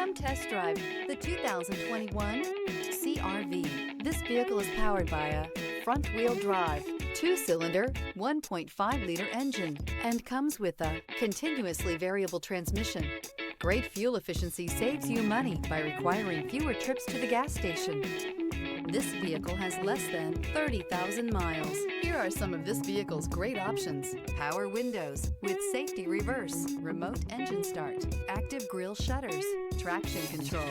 Come test drive the 2021 CR-V. This vehicle is powered by a front-wheel drive, 2-cylinder, 1.5-liter engine, and comes with a continuously variable transmission. Great fuel efficiency saves you money by requiring fewer trips to the gas station. This vehicle has less than 30,000 miles. Here are some of this vehicle's great options: power windows with safety reverse, remote engine start, active grille shutters, traction control,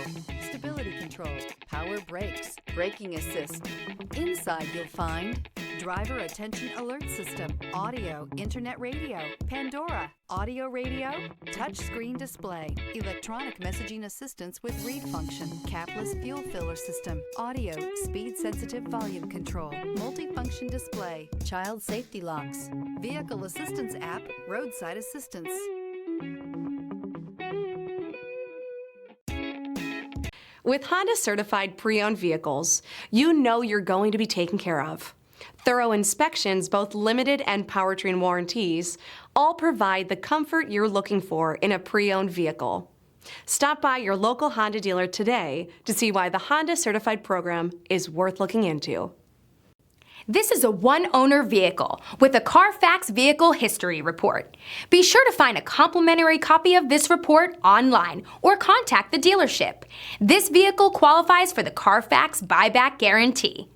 stability control, power brakes, braking assist. Inside you'll find driver attention alert system, audio, internet radio, Pandora, audio radio, touchscreen display, electronic messaging assistance with read function, capless fuel filler system, audio, speed-sensitive volume control, multifunction display, child safety locks, vehicle assistance app, roadside assistance. With Honda certified pre-owned vehicles, you know you're going to be taken care of. Thorough inspections, both limited and powertrain warranties, all provide the comfort you're looking for in a pre-owned vehicle. Stop by your local Honda dealer today to see why the Honda Certified program is worth looking into. This is a one-owner vehicle with a Carfax Vehicle History Report. Be sure to find a complimentary copy of this report online or contact the dealership. This vehicle qualifies for the Carfax Buyback Guarantee.